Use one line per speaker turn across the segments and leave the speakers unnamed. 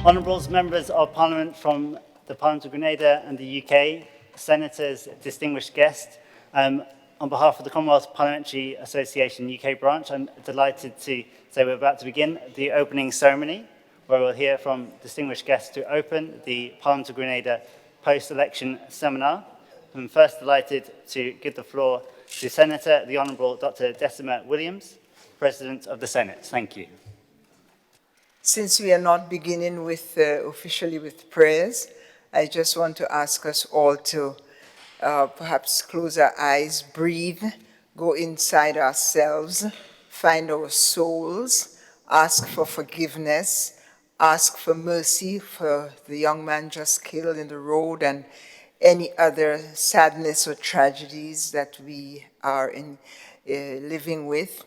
Honourable members of Parliament from the Parliament of Grenada and the UK, senators, distinguished guests, on behalf of the Commonwealth Parliamentary Association UK branch, I'm delighted to say we're about to begin the opening ceremony, where we'll hear from distinguished guests to open the Parliament of Grenada Post-Election Seminar. I'm first delighted to give the floor to Senator the Honourable Dr. Decima Williams, President of the Senate. Thank you.
Since we are not beginning with officially with prayers, I just want to ask us all to perhaps close our eyes, breathe, go inside ourselves, find our souls, ask for forgiveness, ask for mercy for the young man just killed in the road and any other sadness or tragedies that we are living with,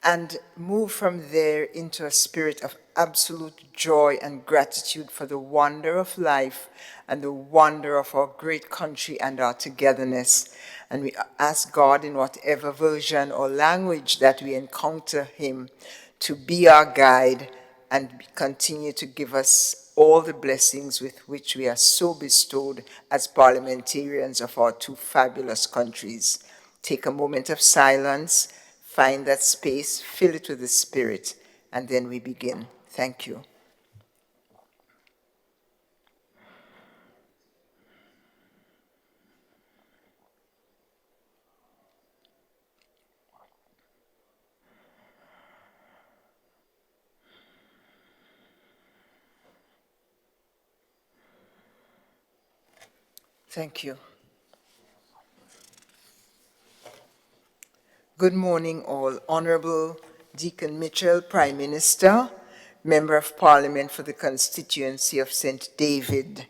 and move from there into a spirit of absolute joy and gratitude for the wonder of life and the wonder of our great country and our togetherness. And we ask God, in whatever version or language that we encounter him, to be our guide and continue to give us all the blessings with which we are so bestowed as parliamentarians of our two fabulous countries. Take a moment of silence, find that space, fill it with the Spirit, and then we begin. Thank you. Thank you. Good morning, all. Honorable Deacon Mitchell, Prime Minister, Member of Parliament for the constituency of St. David,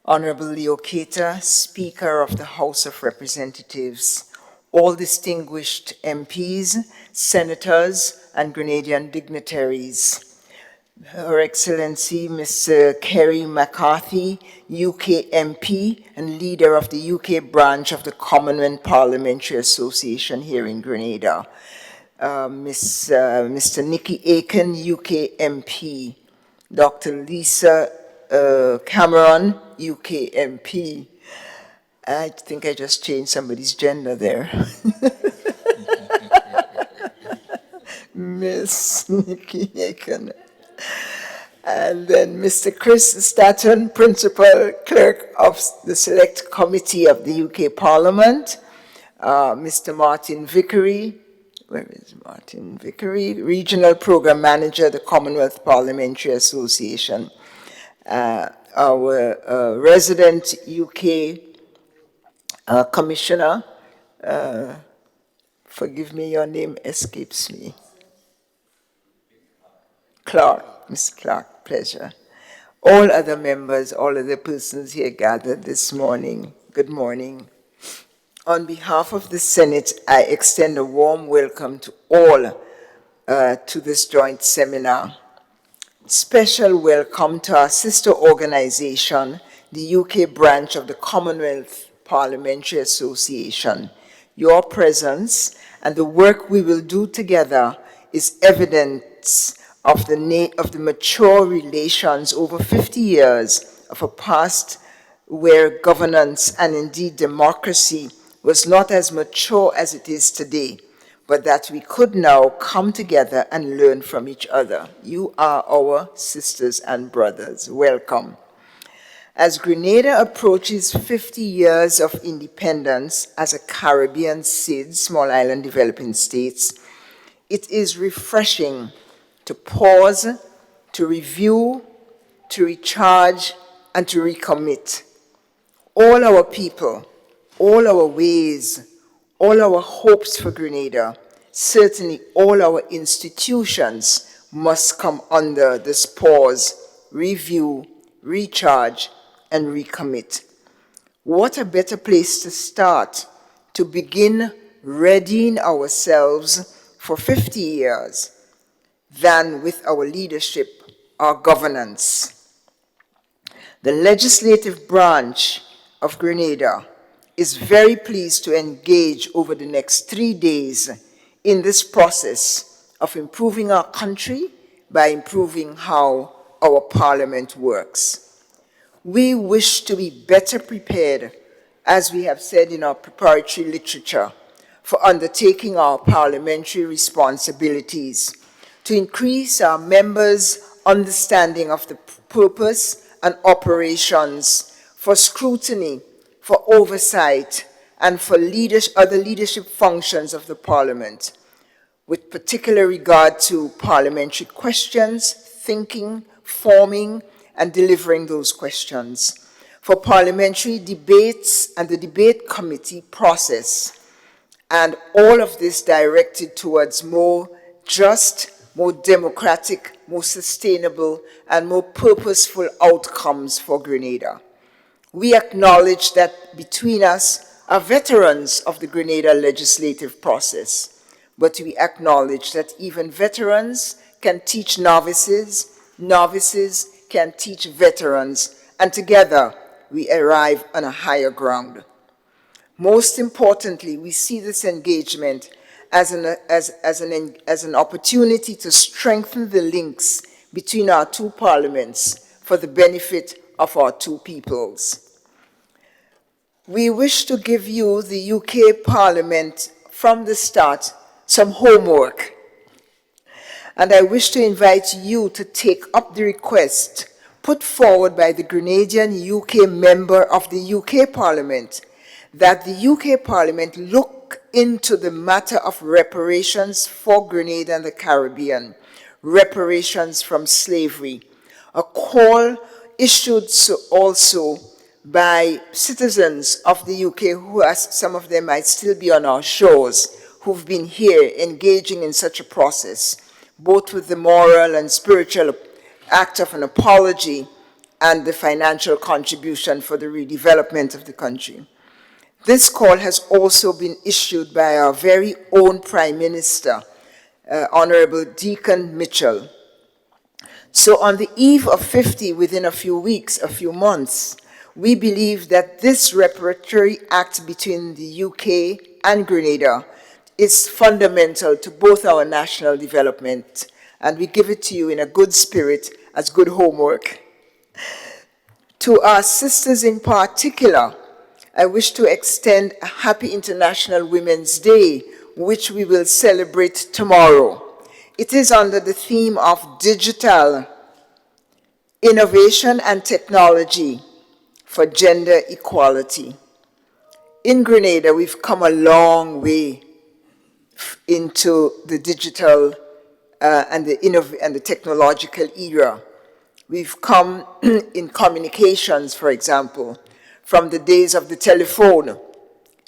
Honorable Leo Keita, Speaker of the House of Representatives, all distinguished MPs, senators, and Grenadian dignitaries, Her Excellency Ms. Kerry McCarthy, UK MP and leader of the UK branch of the Commonwealth Parliamentary Association here in Grenada, Mr. Nicky Aiken, UK MP, Dr. Lisa Cameron, UK MP. I think I just changed somebody's gender there. Miss Nicky Aiken. And then Mr. Chris Staton, Principal Clerk of the Select Committee of the UK Parliament, Mr. Martin Vickery, where is Martin Vickery? Regional Program Manager, the Commonwealth Parliamentary Association, our resident UK Commissioner, forgive me, your name escapes me. Clark, Ms. Clark, pleasure. All other members, all other persons here gathered this morning, good morning. On behalf of the Senate, I extend a warm welcome to all to this joint seminar. Special welcome to our sister organization, the UK branch of the Commonwealth Parliamentary Association. Your presence and the work we will do together is evidence of the mature relations over 50 years of a past where governance and indeed democracy was not as mature as it is today, but that we could now come together and learn from each other. You are our sisters and brothers. Welcome. As Grenada approaches 50 years of independence as a Caribbean SID, small island developing states, it is refreshing to pause, to review, to recharge, and to recommit. All our people, all our ways, all our hopes for Grenada, certainly all our institutions must come under this pause, review, recharge, and recommit. What a better place to start, to begin readying ourselves for 50 years than with our leadership, our governance. The legislative branch of Grenada is very pleased to engage over the next 3 days in this process of improving our country by improving how our Parliament works. We wish to be better prepared, as we have said in our preparatory literature, for undertaking our parliamentary responsibilities, to increase our members' understanding of the purpose and operations, for scrutiny, for oversight, and for other leadership functions of the Parliament, with particular regard to parliamentary questions, thinking, forming, and delivering those questions, for parliamentary debates and the debate committee process, and all of this directed towards more just, more democratic, more sustainable, and more purposeful outcomes for Grenada. We acknowledge that between us are veterans of the Grenada legislative process, but we acknowledge that even veterans can teach novices, novices can teach veterans, and together we arrive on a higher ground. Most importantly, we see this engagement as an opportunity to strengthen the links between our two parliaments for the benefit of our two peoples. We wish to give you, the UK Parliament, from the start, some homework. And I wish to invite you to take up the request put forward by the Grenadian UK member of the UK Parliament that the UK Parliament look into the matter of reparations for Grenada and the Caribbean, reparations from slavery, a call issued also by citizens of the UK who, as some of them might still be on our shores, who've been here engaging in such a process, both with the moral and spiritual act of an apology and the financial contribution for the redevelopment of the country. This call has also been issued by our very own Prime Minister, Honorable Deacon Mitchell. So on the eve of 50, within a few weeks, a few months, we believe that this reparatory act between the UK and Grenada is fundamental to both our national development, and we give it to you in a good spirit as good homework. To our sisters in particular, I wish to extend a happy International Women's Day, which we will celebrate tomorrow. It is under the theme of digital innovation and technology for gender equality. In Grenada, we've come a long way into the digital and the technological era. We've come in communications, for example, from the days of the telephone,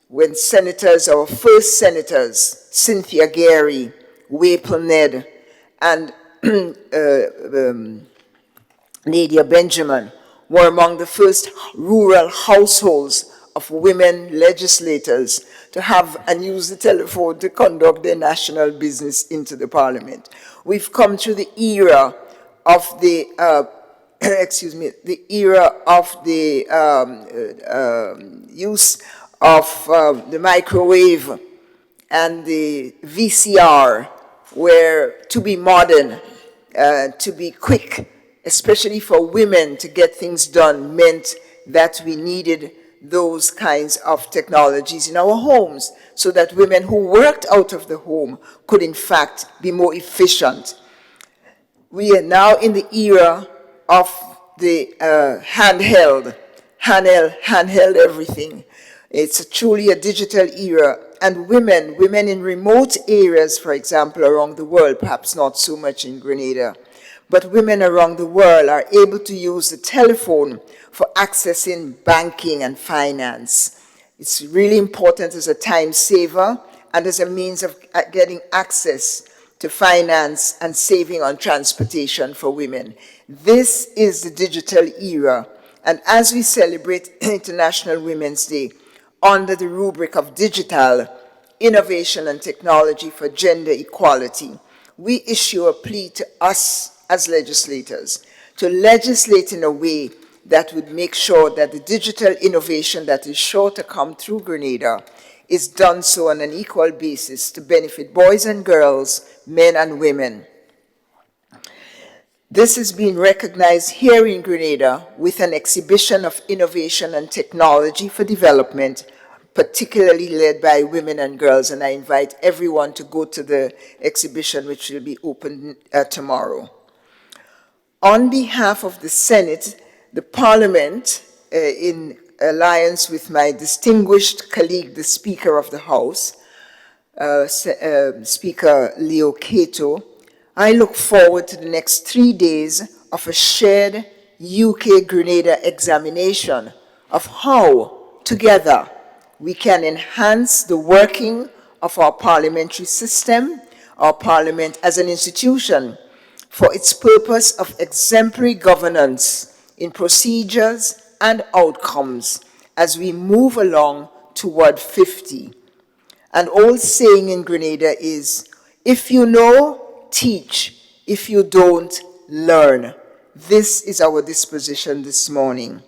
when senators, our first senators, Cynthia Gary, Waple Ned, and Nadia Benjamin, were among the first rural households of women legislators to have and use the telephone to conduct their national business into the parliament. We've come through the era of the, the era of the use of the microwave and the VCR, where to be modern, to be quick, especially for women to get things done, meant that we needed those kinds of technologies in our homes so that women who worked out of the home could in fact be more efficient. We are now in the era of the handheld everything. It's truly a digital era, and women in remote areas, for example, around the world, perhaps not so much in Grenada, but women around the world are able to use the telephone for accessing banking and finance. It's really important as a time saver and as a means of getting access to finance and saving on transportation for women. This is the digital era, and as we celebrate International Women's Day under the rubric of digital innovation and technology for gender equality, we issue a plea to us as legislators to legislate in a way that would make sure that the digital innovation that is sure to come through Grenada is done so on an equal basis to benefit boys and girls, men and women. This is being recognized here in Grenada with an exhibition of innovation and technology for development, particularly led by women and girls, and I invite everyone to go to the exhibition, which will be open tomorrow. On behalf of the Senate, the Parliament, in alliance with my distinguished colleague, the Speaker of the House, Speaker Leo Cato, I look forward to the next 3 days of a shared UK-Grenada examination of how, together, we can enhance the working of our parliamentary system, our parliament as an institution, for its purpose of exemplary governance in procedures and outcomes as we move along toward 50. An old saying in Grenada is, if you know, teach. If you don't, learn. This is our disposition this morning.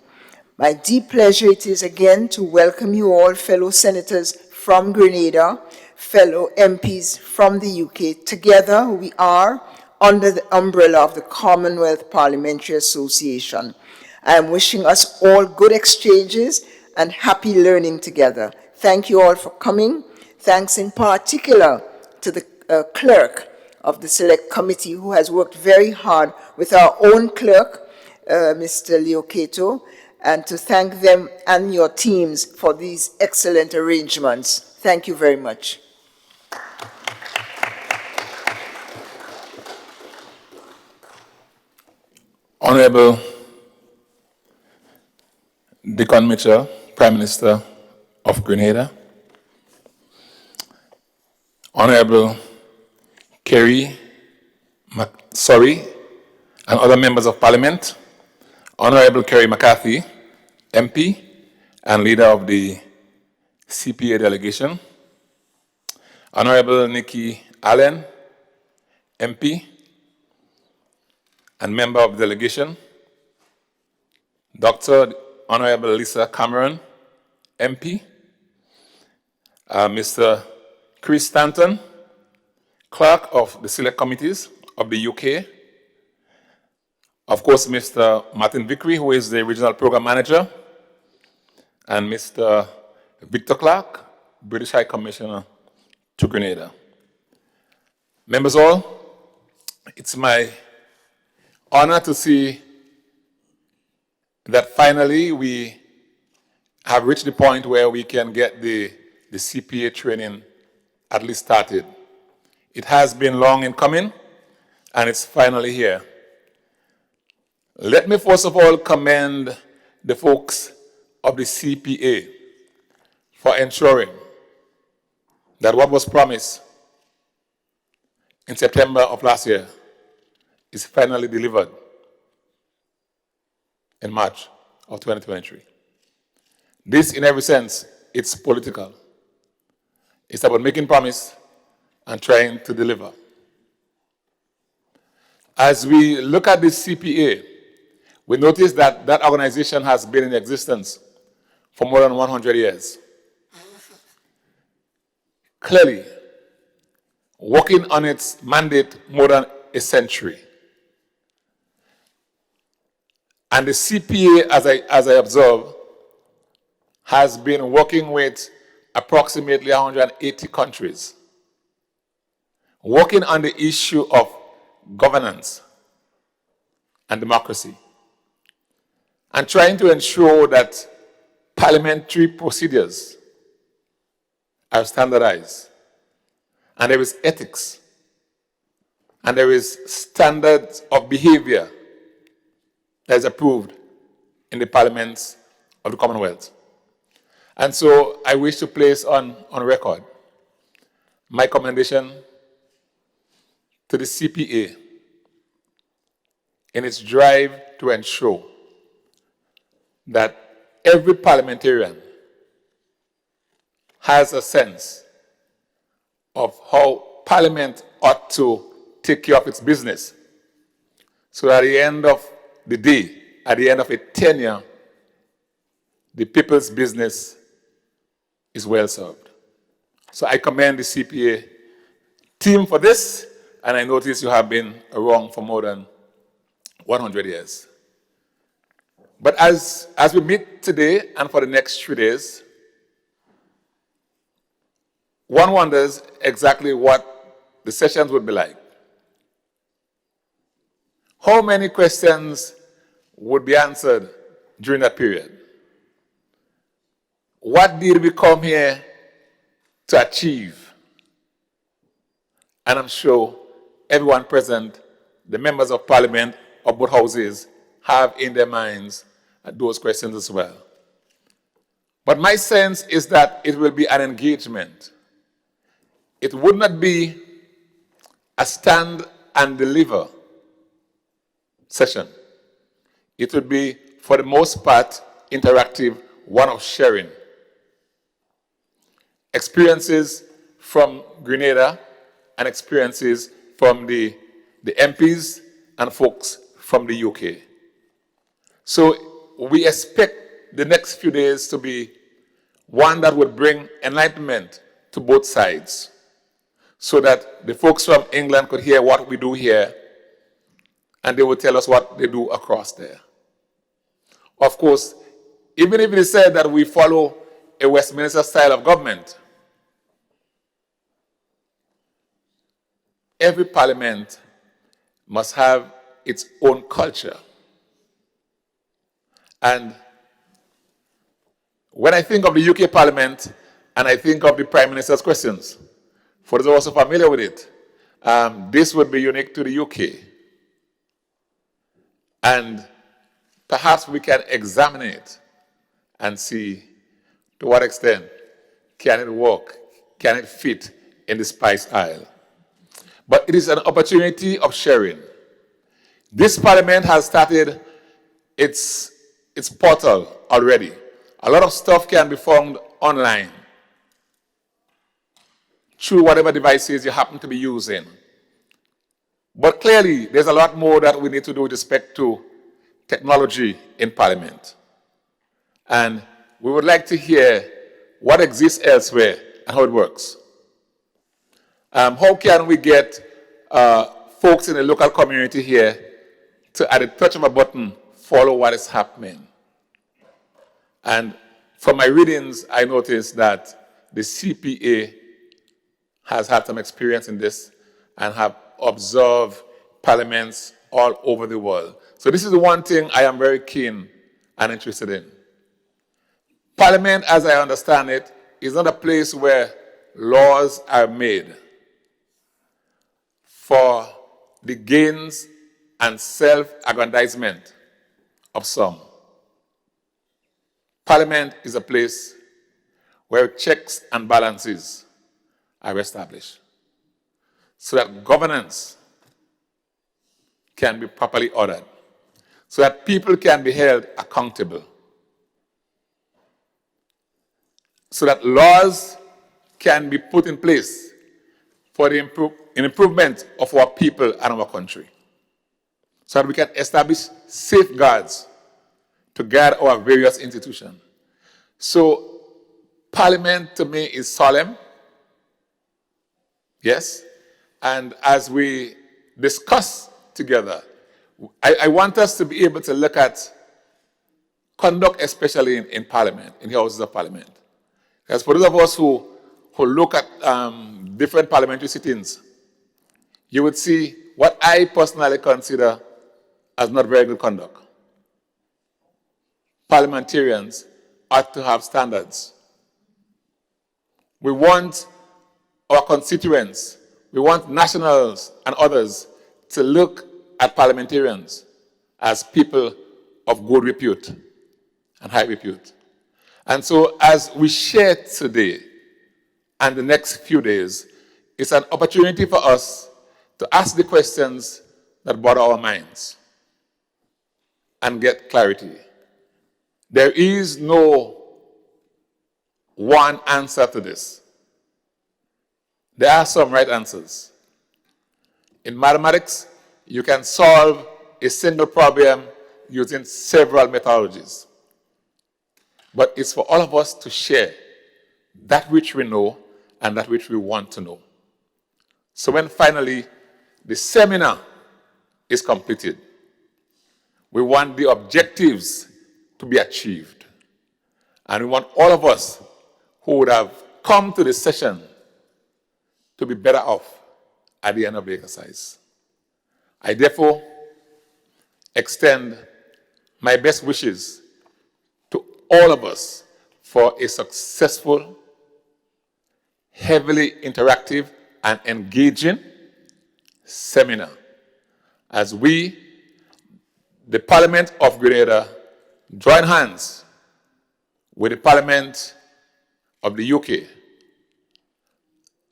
My deep pleasure it is again to welcome you all, fellow senators from Grenada, fellow MPs from the UK. Together we are under the umbrella of the Commonwealth Parliamentary Association. I am wishing us all good exchanges and happy learning together. Thank you all for coming. Thanks in particular to the clerk of the Select Committee, who has worked very hard with our own clerk, Mr. Leo Cato, and to thank them and your teams for these excellent arrangements. Thank you very much.
Honorable Dickon Mitchell, Prime Minister of Grenada, Honorable Kerry McSorry and other members of Parliament, Honorable Kerry McCarthy, MP and leader of the CPA delegation, Honorable Nikki Allen, MP and member of the delegation, Dr. Honorable Lisa Cameron, MP, Mr. Chris Stanton, Clerk of the Select Committees of the UK, of course, Mr. Martin Vickery, who is the Regional Program Manager, and Mr. Victor Clark, British High Commissioner to Grenada. Members all, it's my honor to see that finally we have reached the point where we can get the CPA training at least started. It has been long in coming, and it's finally here. Let me first of all commend the folks of the CPA for ensuring that what was promised in September of last year is finally delivered in March of 2023. This, in every sense, it's political. It's about making promise and trying to deliver. As we look at this CPA, we notice that that organization has been in existence for more than 100 years. Clearly, working on its mandate more than a century. And the CPA, as I observe, has been working with approximately 180 countries, working on the issue of governance and democracy, and trying to ensure that parliamentary procedures are standardized, and there is ethics, and there is standards of behavior that is approved in the parliaments of the Commonwealth. And so I wish to place on record my commendation to the CPA in its drive to ensure that every parliamentarian has a sense of how Parliament ought to take care of its business. So at the end of the day, at the end of a tenure, the people's business is well served. So I commend the CPA team for this, and I notice you have been around for more than 100 years. But as we meet today and for the next 3 days, one wonders exactly what the sessions would be like. How many questions would be answered during that period? What did we come here to achieve? And I'm sure everyone present, the members of parliament of both houses, have in their minds those questions as well. But my sense is that it will be an engagement. It would not be a stand and deliver session. It would be, for the most part, interactive, one of sharing. Experiences from Grenada and experiences from the MPs and folks from the UK. So we expect the next few days to be one that would bring enlightenment to both sides, so that the folks from England could hear what we do here, and they would tell us what they do across there. Of course, even if it is said that we follow a Westminster style of government, every parliament must have its own culture. And when I think of the UK Parliament and I think of the Prime Minister's questions, for those of us who are familiar with it, this would be unique to the UK. And perhaps we can examine it and see to what extent can it work, can it fit in the spice aisle. But it is an opportunity of sharing. This parliament has started its portal already. A lot of stuff can be found online through whatever devices you happen to be using. But clearly, there's a lot more that we need to do with respect to technology in Parliament. And we would like to hear what exists elsewhere and how it works. How can we get folks in the local community here to, at the touch of a button, follow what is happening? And from my readings, I noticed that the CPA has had some experience in this and have observed parliaments all over the world. So this is the one thing I am very keen and interested in. Parliament, as I understand it, is not a place where laws are made for the gains and self-aggrandizement of some. Parliament is a place where checks and balances are established so that governance can be properly ordered, so that people can be held accountable, so that laws can be put in place for the improvement of our people and our country, so that we can establish safeguards to guard our various institutions. So Parliament to me is solemn, yes, and as we discuss together, I want us to be able to look at conduct, especially in Parliament, in the Houses of Parliament. Because for those of us who look at different parliamentary sittings, you would see what I personally consider as not very good conduct. Parliamentarians ought to have standards. We want our constituents, we want nationals and others to look at parliamentarians as people of good repute and high repute. And so as we share today and the next few days, it's an opportunity for us to ask the questions that bother our minds and get clarity. There is no one answer to this. There are some right answers. In mathematics, you can solve a single problem using several methodologies. But it's for all of us to share that which we know and that which we want to know. So when finally the seminar is completed, We want the objectives to be achieved. And we want all of us who would have come to this session to be better off at the end of the exercise. I therefore extend my best wishes to all of us for a successful, heavily interactive and engaging seminar as we, the Parliament of Grenada, join hands with the Parliament of the UK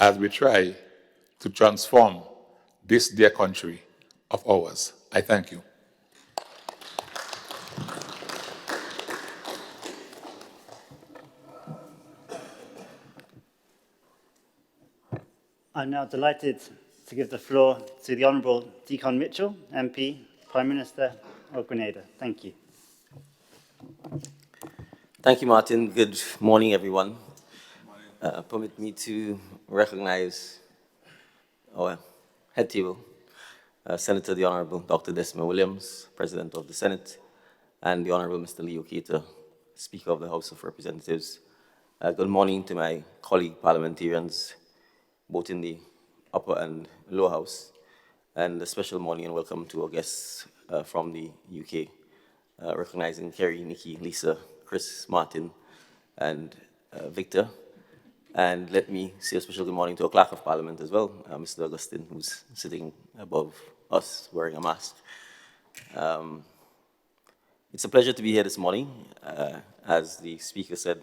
as we try to transform this dear country of ours. I thank you.
I'm now delighted to give the floor to the Honourable Deacon Mitchell, MP, Prime Minister of Grenada. Thank you.
Thank you, Martin. Good morning, everyone. Permit me to recognize our head table, Senator the Honourable Dr. Desmond Williams, President of the Senate, and the Honourable Mr. Leo Keita, Speaker of the House of Representatives. Good morning to my colleague parliamentarians, both in the upper and lower house, and a special morning and welcome to our guests from the UK, recognizing Kerry, Nikki, Lisa, Chris, Martin, and Victor. And let me say a special good morning to our Clerk of Parliament as well, Mr. Augustine, who's sitting above us wearing a mask. It's a pleasure to be here this morning. As the speaker said,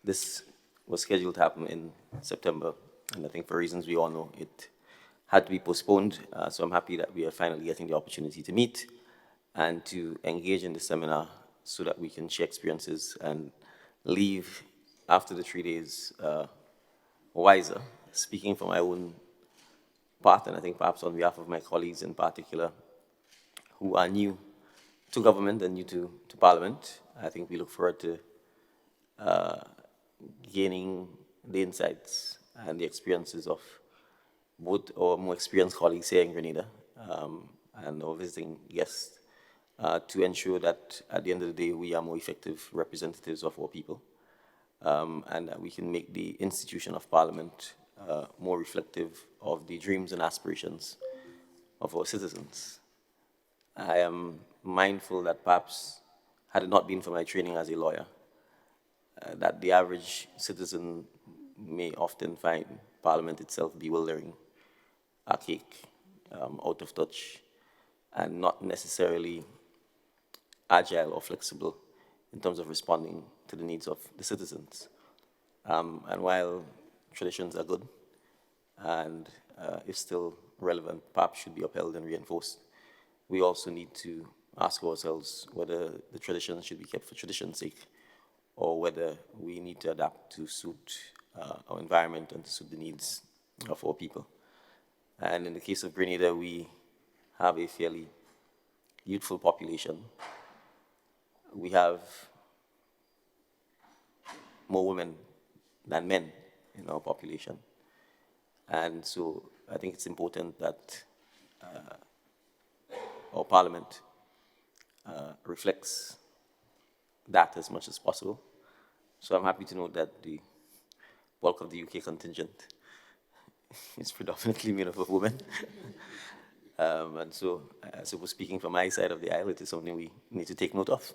this was scheduled to happen in September, and I think for reasons we all know, it had to be postponed. So I'm happy that we are finally getting the opportunity to meet and to engage in the seminar so that we can share experiences and leave after the 3 days wiser. Speaking from my own part, and I think perhaps on behalf of my colleagues in particular who are new to government and new to Parliament, I think we look forward to gaining the insights and the experiences of both our more experienced colleagues here in Grenada and our visiting guests to ensure that at the end of the day we are more effective representatives of our people and that we can make the institution of Parliament more reflective of the dreams and aspirations of our citizens. I am mindful that perhaps had it not been for my training as a lawyer, that the average citizen may often find Parliament itself bewildering, archaic, out of touch, and not necessarily agile or flexible in terms of responding to the needs of the citizens. And while traditions are good and if still relevant, perhaps should be upheld and reinforced, we also need to ask ourselves whether the traditions should be kept for tradition's sake or whether we need to adapt to suit our environment and to suit the needs of our people. And in the case of Grenada, we have a fairly youthful population. We have more women than men in our population. And so I think it's important that our Parliament reflects that as much as possible. So I'm happy to note that the bulk of the UK contingent is predominantly made up of women. And so I suppose speaking from my side of the aisle, it is something we need to take note of.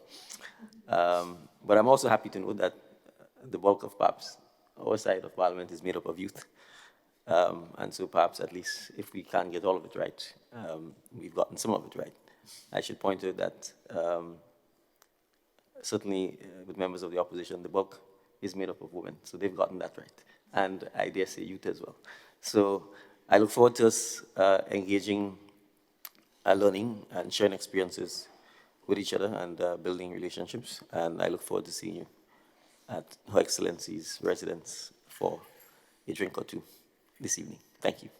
But I'm also happy to note that the bulk of perhaps our side of Parliament is made up of youth. And so perhaps at least if we can't get all of it right, we've gotten some of it right. I should point out that certainly with members of the opposition, the bulk is made up of women, so they've gotten that right. And I dare say youth as well. So I look forward to us engaging, learning and sharing experiences with each other and building relationships. And I look forward to seeing you at Her Excellency's residence for a drink or two this evening. Thank you.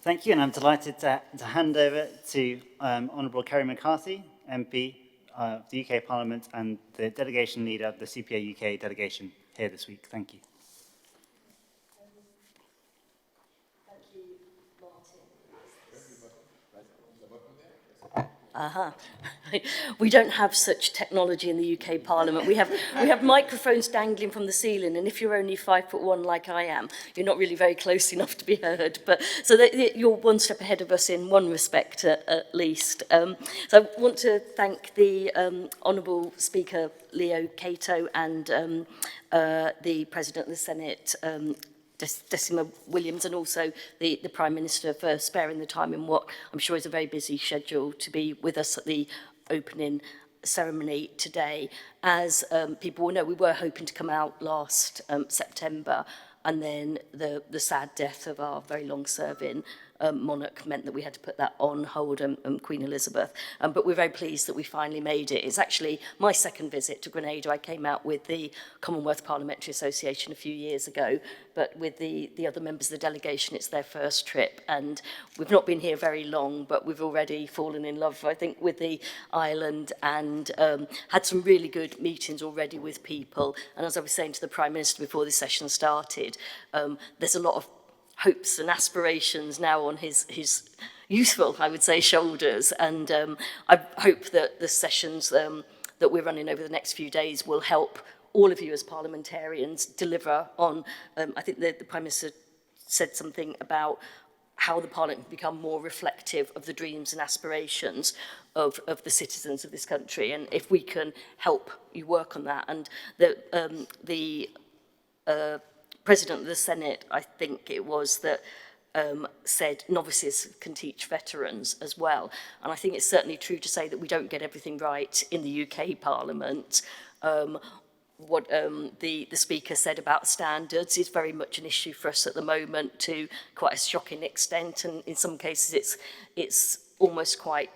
Thank you, and I'm delighted to hand over to Honourable Kerry McCarthy, MP of the UK Parliament and the delegation leader of the CPA UK delegation here this week. Thank you.
We don't have such technology in the UK Parliament. We have microphones dangling from the ceiling, and if you're only 5'1" like I am, you're not really very close enough to be heard. But so that you're one step ahead of us in one respect, at least. So I want to thank the Honourable Speaker Leo Cato and the President of the Senate, Decima Williams, and also the Prime Minister for sparing the time in what I'm sure is a very busy schedule to be with us at the opening ceremony today. As people will know, we were hoping to come out last September, and then the sad death of our very long-serving monarch meant that we had to put that on hold, Queen Elizabeth. But we're very pleased that we finally made it. It's actually my second visit to Grenada. I came out with the Commonwealth Parliamentary Association a few years ago, but with the other members of the delegation, it's their first trip. And we've not been here very long, but we've already fallen in love, I think, with the island, and had some really good meetings already with people. And as I was saying to the Prime Minister before this session started, there's a lot of hopes and aspirations now on his youthful, I would say, shoulders. And I hope that the sessions that we're running over the next few days will help all of you as parliamentarians deliver on, I think the Prime Minister said something about how the Parliament can become more reflective of the dreams and aspirations of the citizens of this country. And if we can help you work on that, and the President of the Senate, I think it was, that said novices can teach veterans as well. And I think it's certainly true to say that we don't get everything right in the UK Parliament. What the Speaker said about standards is very much an issue for us at the moment, to quite a shocking extent, and in some cases it's almost quite,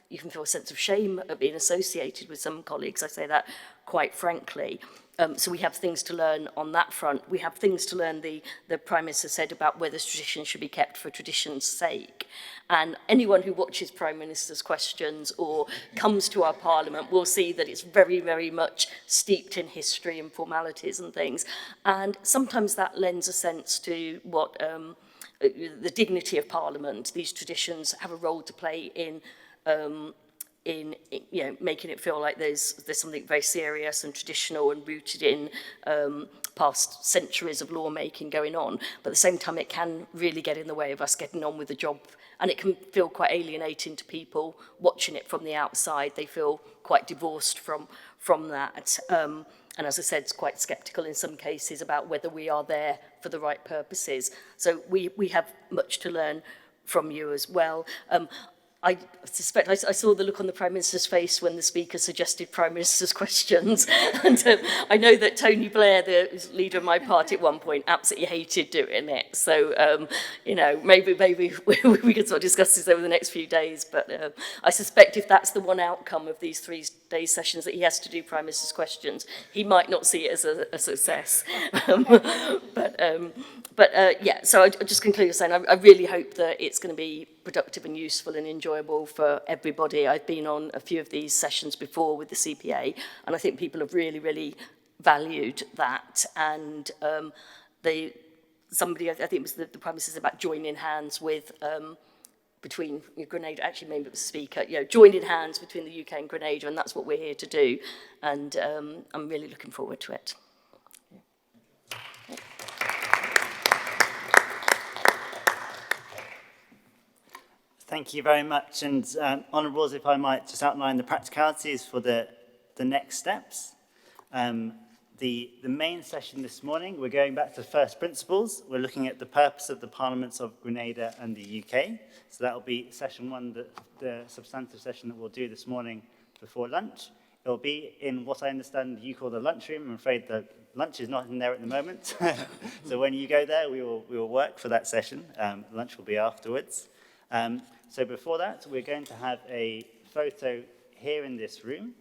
you can feel a sense of shame at being associated with some colleagues. I say that quite frankly. So we have things to learn on that front. We have things to learn, the Prime Minister said, about whether traditions should be kept for tradition's sake. And anyone who watches Prime Minister's questions or comes to our Parliament will see that it's very, very much steeped in history and formalities and things. And sometimes that lends a sense to what the dignity of Parliament. These traditions have a role to play in you know, making it feel like there's something very serious and traditional and rooted in past centuries of lawmaking going on. But at the same time, it can really get in the way of us getting on with the job, and it can feel quite alienating to people watching it from the outside. They feel quite divorced from that. And as I said, it's quite sceptical in some cases about whether we are there for the right purposes. So we have much to learn from you as well. I suspect I saw the look on the Prime Minister's face when the Speaker suggested Prime Minister's questions. And I know that Tony Blair, the leader of my party at one point, absolutely hated doing it. So, you know, maybe we could sort of discuss this over the next few days. But I suspect if that's the one outcome of these 3-day sessions, that he has to do Prime Minister's questions, he might not see it as a success. Yeah, so I just conclude by saying I really hope that it's going to be productive and useful and enjoyable for everybody. I've been on a few of these sessions before with the CPA, and I think people have really, really valued that. And somebody, I think it was the Prime Minister, said about joining hands with, between Grenada, actually maybe it was the Speaker, you know, joining hands between the UK and Grenada, and that's what we're here to do. And I'm really looking forward to it.
Thank you very much. And Honourables, if I might just outline the practicalities for the next steps. The main session this morning, we're going back to first principles. We're looking at the purpose of the Parliaments of Grenada and the UK. So that will be session one, the substantive session that we'll do this morning before lunch. It will be in what I understand you call the lunchroom. I'm afraid the lunch is not in there at the moment. So when you go there, we will work for that session. Lunch will be afterwards. So before that, we're going to have a photo here in this room.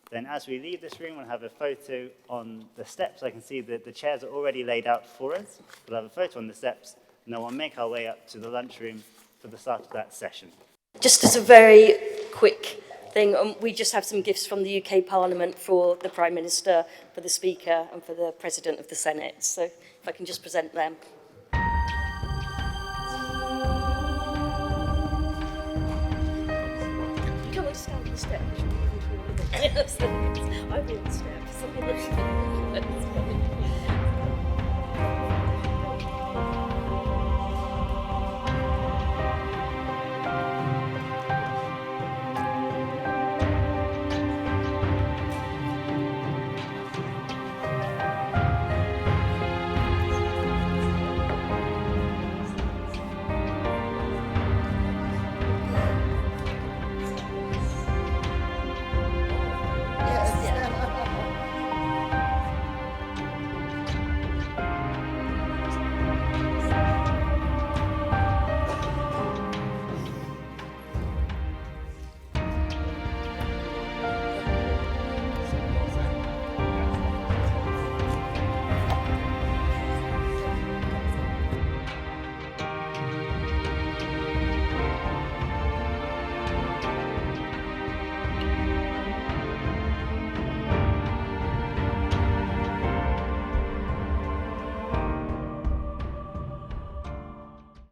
Then as we leave this room, we'll have a photo on the steps. I can see that the chairs are already laid out for us. We'll have a photo on the steps, and then we'll make our way up to the lunchroom for the start of that session.
Just as a very quick thing, we just have some gifts from the UK Parliament for the Prime Minister, for the Speaker, and for the President of the Senate. So if I can just present them. Come on, stand. Yes, I'm in steps. That's funny.